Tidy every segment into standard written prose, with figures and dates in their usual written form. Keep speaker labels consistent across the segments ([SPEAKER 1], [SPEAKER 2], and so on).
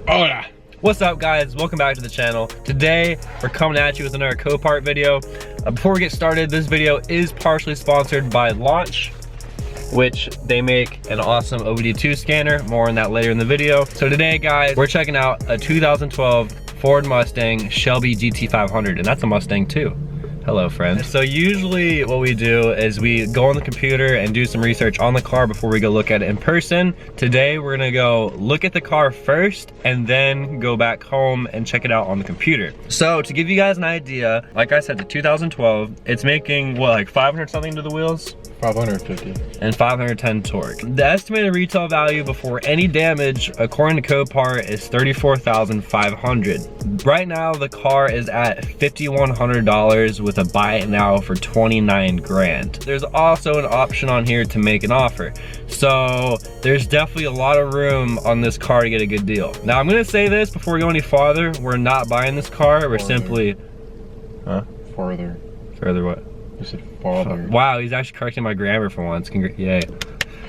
[SPEAKER 1] Hola! What's up, guys? Welcome back to the channel. Today, we're coming at you with another Copart video. Before we get started, this video is partially sponsored by Launch, which they make an awesome OBD2 scanner. More on that later in the video. So today, guys, we're checking out a 2012 Ford Mustang Shelby GT500, and that's a Mustang too. Hello, friend. So usually what we do is we go on the computer and do some research on the car before we go look at it in person. Today, we're gonna go look at the car first and then go back home and check it out on the computer. So to give you guys an idea, like I said, the 2012, it's making what, like 500 something to the wheels?
[SPEAKER 2] 550.
[SPEAKER 1] And 510 torque. The estimated retail value before any damage, according to Copart, is $34,500. Right now, the car is at $5,100 with a buy it now for 29 grand. There's also an option on here to make an offer. So there's definitely a lot of room on this car to get a good deal. Now I'm gonna say this before we go any farther, we're not buying this car, we're simply,
[SPEAKER 2] Farther.
[SPEAKER 1] Further what?
[SPEAKER 2] You said farther.
[SPEAKER 1] Wow, he's actually correcting my grammar for once. Yay.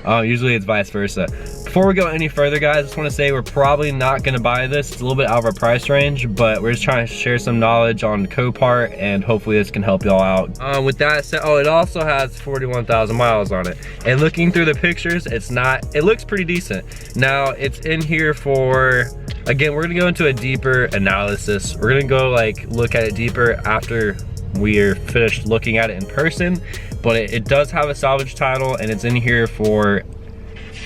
[SPEAKER 1] Usually it's vice versa. Before we go any further, guys, I just want to say we're probably not going to buy this. It's a little bit out of our price range, but we're just trying to share some knowledge on Copart, and hopefully this can help y'all out. With that said, it also has 41,000 miles on it. And looking through the pictures, it looks pretty decent. Now, it's in here for, again, we're going to go into a deeper analysis. We're going to go look at it deeper after we're finished looking at it in person, but it does have a salvage title, and it's in here for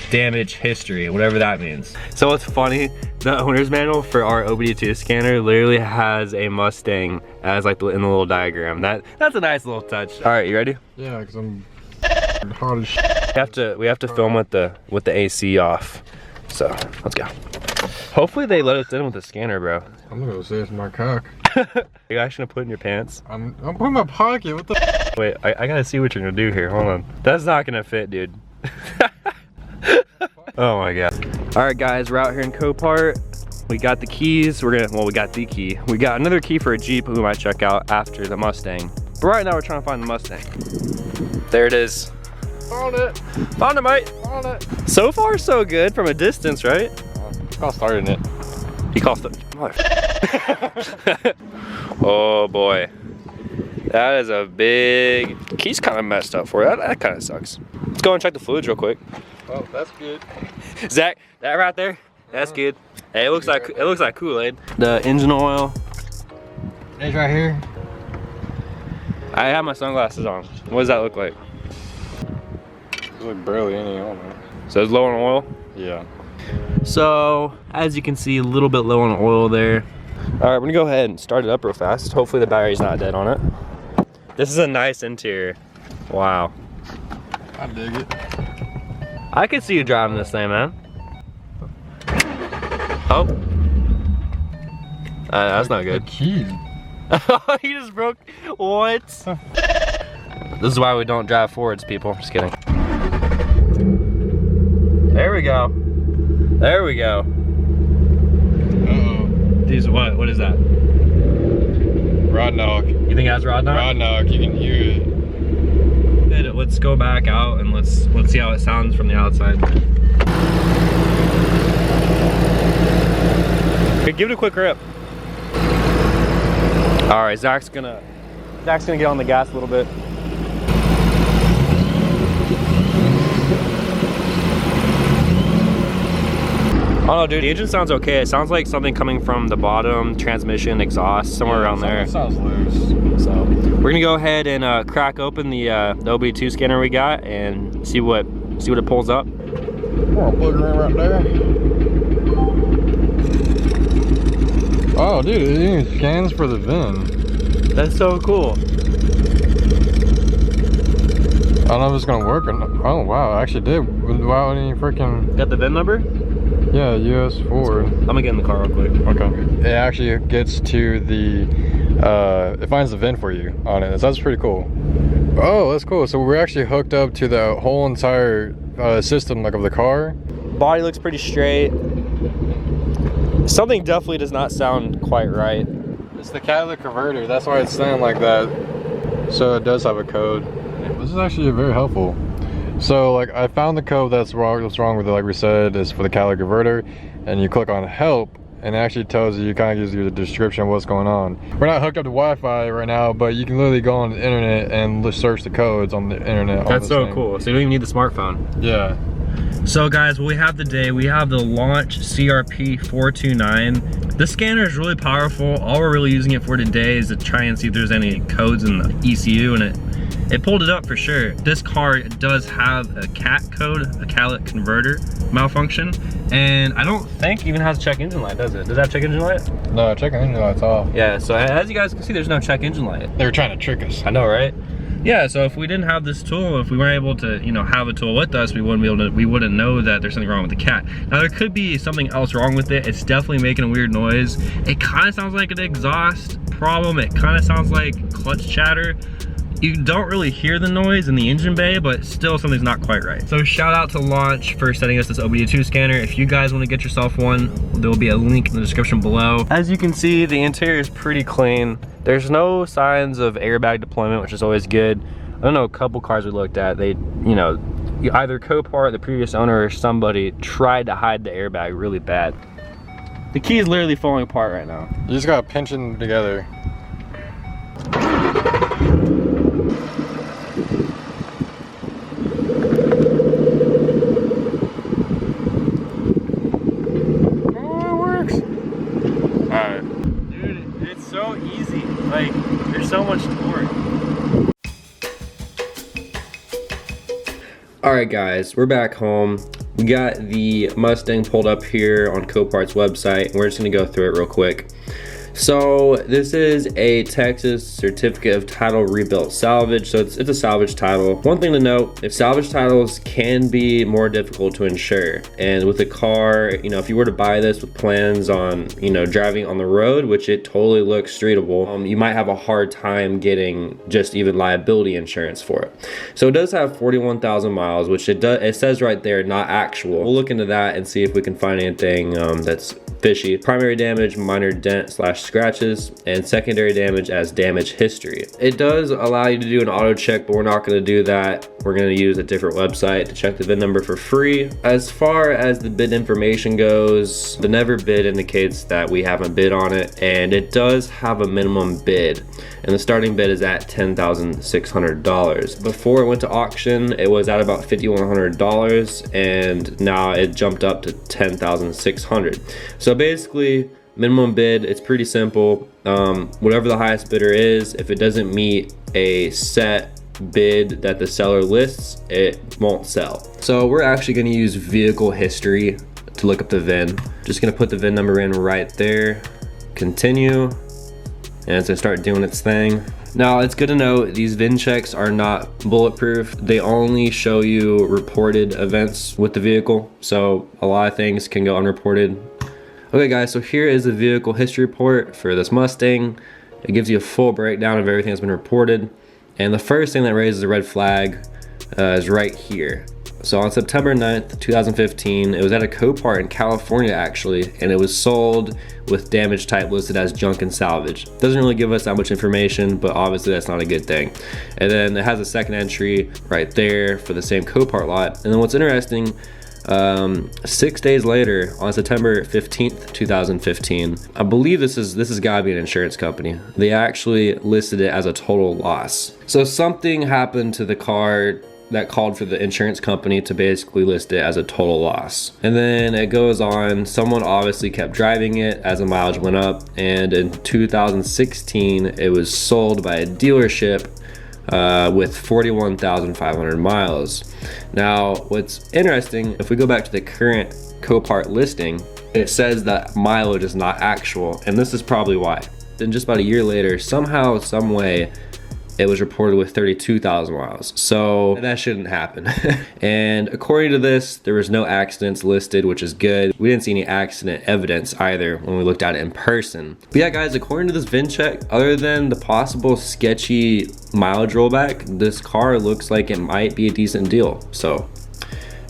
[SPEAKER 1] damage history, whatever that means. So what's funny, the owner's manual for our OBD2 scanner literally has a Mustang as in the little diagram. That's a nice little touch. All right, you ready?
[SPEAKER 2] Yeah, because I'm hard as shit.
[SPEAKER 1] We have to film with the AC off. So let's go. Hopefully they let us in with the scanner, bro.
[SPEAKER 2] I'm gonna go say it's my cock.
[SPEAKER 1] You guys gonna put it in your pants?
[SPEAKER 2] I'm putting in my pocket. What the?
[SPEAKER 1] Wait, I gotta see what you're gonna do here. Hold on. That's not gonna fit, dude. Oh my god. All right, guys, we're out here in Copart. We got the keys. We got the key. We got another key for a Jeep we might check out after the Mustang. But right now we're trying to find the Mustang. There it is.
[SPEAKER 2] Found it.
[SPEAKER 1] Found it, mate.
[SPEAKER 2] Found it.
[SPEAKER 1] So far, so good from a distance, right?
[SPEAKER 2] I'll start in it.
[SPEAKER 1] He cost it. Oh boy. That is a big, key's kind of messed up for you. That kind of sucks. Let's go and check the fluids real quick.
[SPEAKER 2] Oh, that's good.
[SPEAKER 1] Zach, that right there, that's good. Hey, it looks like Kool-Aid. The engine oil.
[SPEAKER 2] It's right here.
[SPEAKER 1] I have my sunglasses on. What does that look like?
[SPEAKER 2] There's like barely any on there.
[SPEAKER 1] So it's low on oil?
[SPEAKER 2] Yeah.
[SPEAKER 1] So, as you can see, a little bit low on oil there. All right, we're gonna go ahead and start it up real fast. Hopefully the battery's not dead on it. This is a nice interior. Wow.
[SPEAKER 2] I dig it.
[SPEAKER 1] I could see you driving this thing, man. Oh. That's not good.
[SPEAKER 2] The keys.
[SPEAKER 1] He just broke, what? This is why we don't drive Fords, people. Just kidding. There we go. There we go.
[SPEAKER 2] Uh-oh.
[SPEAKER 1] These what is that?
[SPEAKER 2] Rod knock.
[SPEAKER 1] You think that's rod knock?
[SPEAKER 2] Rod knock, you can hear it.
[SPEAKER 1] Let's go back out and let's see how it sounds from the outside. Okay, give it a quick rip. All right, Zach's gonna get on the gas a little bit. Oh no, dude, the engine sounds okay. It sounds like something coming from the bottom, transmission, exhaust, somewhere around there.
[SPEAKER 2] It sounds loose.
[SPEAKER 1] So we're gonna go ahead and crack open the OBD2 scanner we got and see what it pulls up.
[SPEAKER 2] Oh, plug her in right there. Oh, dude, it even scans for the VIN.
[SPEAKER 1] That's so cool.
[SPEAKER 2] I don't know if it's gonna work or not. Oh wow, I actually did. Without any freaking.
[SPEAKER 1] Got the VIN number?
[SPEAKER 2] Yeah, US Ford.
[SPEAKER 1] I'm gonna get in the car real quick.
[SPEAKER 2] Okay. It actually gets to the, it finds the VIN for you on it. So that's pretty cool. Oh, that's cool. So we're actually hooked up to the whole entire system of the car.
[SPEAKER 1] Body looks pretty straight. Something definitely does not sound quite right.
[SPEAKER 2] It's the catalytic converter. That's why it's sounding like that. So it does have a code. This is actually very helpful. So like I found the code that's wrong with it, like we said, is for the catalytic converter, and you click on help and it actually tells you, kind of gives you the description of what's going on. We're not hooked up to Wi-Fi right now, but you can literally go on the internet and search the codes on the internet.
[SPEAKER 1] That's so cool. So you don't even need the smartphone.
[SPEAKER 2] Yeah.
[SPEAKER 1] So guys, what we have today, we have the Launch CRP 429. This scanner is really powerful. All we're really using it for today is to try and see if there's any codes in the ECU, and it pulled it up for sure. This car does have a CAT code, a catalytic converter malfunction, and I don't think even has a check engine light, does it? Does that have check engine light?
[SPEAKER 2] No, check engine light's off.
[SPEAKER 1] Yeah, so as you guys can see, there's no check engine light.
[SPEAKER 2] They were trying to trick us.
[SPEAKER 1] I know, right? Yeah, so if we didn't have this tool, if we weren't able to, you know, have a tool with us, we wouldn't know that there's something wrong with the cat. Now there could be something else wrong with it. It's definitely making a weird noise. It kind of sounds like an exhaust problem. It kind of sounds like clutch chatter. You don't really hear the noise in the engine bay, but still something's not quite right. So shout out to Launch for sending us this OBD2 scanner. If you guys want to get yourself one, there will be a link in the description below. As you can see, the interior is pretty clean. There's no signs of airbag deployment, which is always good. I don't know, a couple cars we looked at, they, you know, either Copart, the previous owner, or somebody tried to hide the airbag really bad. The key is literally falling apart right now.
[SPEAKER 2] You just gotta pinch them together.
[SPEAKER 1] Like, there's so much torque. Alright guys, we're back home. We got the Mustang pulled up here on Copart's website, and we're just gonna go through it real quick. So this is a Texas certificate of title rebuilt salvage, so it's a salvage title. One thing to note, if salvage titles can be more difficult to insure, and with a car, you know, if you were to buy this with plans on, you know, driving on the road, which it totally looks streetable, you might have a hard time getting just even liability insurance for it. So it does have 41,000 miles, which it says right there, not actual. We'll look into that and see if we can find anything that's fishy. Primary damage, minor dent / scratches, and secondary damage as damage history. It does allow you to do an auto check, but we're not going to do that. We're going to use a different website to check the VIN number for free. As far as the bid information goes, the never bid indicates that we haven't bid on it, and it does have a minimum bid, and the starting bid is at $10,600. Before it went to auction, it was at about $5,100, and now it jumped up to $10,600. So basically, minimum bid, it's pretty simple. Whatever the highest bidder is, if it doesn't meet a set bid that the seller lists, it won't sell. So we're actually going to use vehicle history to look up the VIN. Just going to put the VIN number in right there, continue, and it's going to start doing its thing. Now it's good to know these VIN checks are not bulletproof. They only show you reported events with the vehicle, so a lot of things can go unreported. Okay guys, so here is the vehicle history report for this Mustang. It gives you a full breakdown of everything that's been reported. And the first thing that raises a red flag is right here. So on September 9th, 2015, it was at a Copart in California actually, and it was sold with damage type listed as junk and salvage. Doesn't really give us that much information, but obviously that's not a good thing. And then it has a second entry right there for the same Copart lot. And then what's interesting, 6 days later, on September 15th, 2015, I believe this has gotta be an insurance company. They actually listed it as a total loss. So something happened to the car that called for the insurance company to basically list it as a total loss. And then it goes on, someone obviously kept driving it as the mileage went up, and in 2016, it was sold by a dealership with 41,500 miles. Now, what's interesting, if we go back to the current Copart listing, it says that mileage is not actual, and this is probably why. Then just about a year later, somehow, some way, it was reported with 32,000 miles. So that shouldn't happen. And according to this, there was no accidents listed, which is good. We didn't see any accident evidence either when we looked at it in person. But yeah, guys, according to this VIN check, other than the possible sketchy mileage rollback, this car looks like it might be a decent deal. So,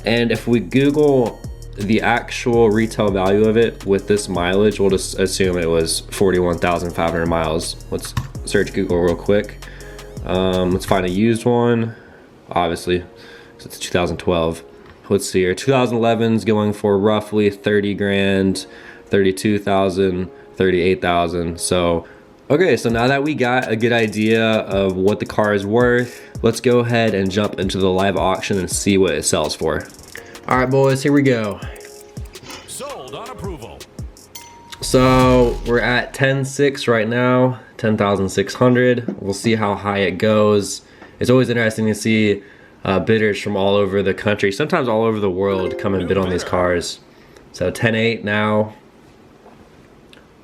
[SPEAKER 1] and if we Google the actual retail value of it with this mileage, we'll just assume it was 41,500 miles. Let's search Google real quick. Let's find a used one, obviously, because it's 2012. Let's see here, 2011's going for roughly 30 grand. 32,000, 38,000. So, okay, so now that we got a good idea of what the car is worth, let's go ahead and jump into the live auction and see what it sells for. All right, boys, here we go.
[SPEAKER 3] Sold on approval.
[SPEAKER 1] So we're at 10.6 right now, 10,600. We'll see how high it goes. It's always interesting to see bidders from all over the country, sometimes all over the world, come and bid on these cars. So 10.8 now.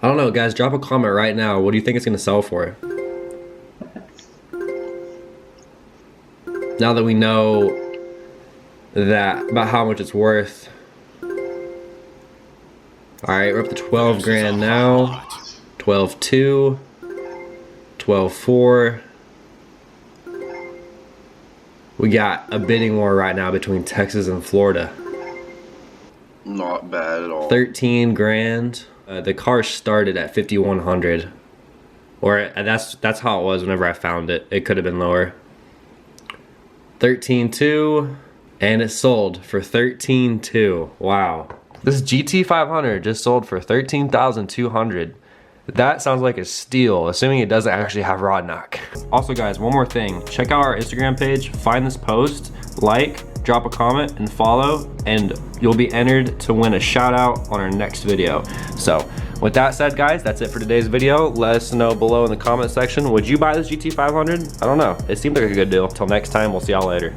[SPEAKER 1] I don't know, guys, drop a comment right now. What do you think it's gonna sell for? Now that we know that about how much it's worth. All right, we're up to 12 grand now. 12.2, 12.4. We got a bidding war right now between Texas and Florida.
[SPEAKER 4] Not bad at all.
[SPEAKER 1] 13 grand. The car started at 5,100, or that's how it was whenever I found it. It could have been lower. 13.2, and it sold for 13.2. Wow. This GT500 just sold for 13,200. That sounds like a steal, assuming it doesn't actually have rod knock. Also guys, one more thing. Check out our Instagram page, find this post, like, drop a comment, and follow, and you'll be entered to win a shout out on our next video. So with that said, guys, that's it for today's video. Let us know below in the comment section, would you buy this GT500? I don't know, it seemed like a good deal. Till next time, we'll see y'all later.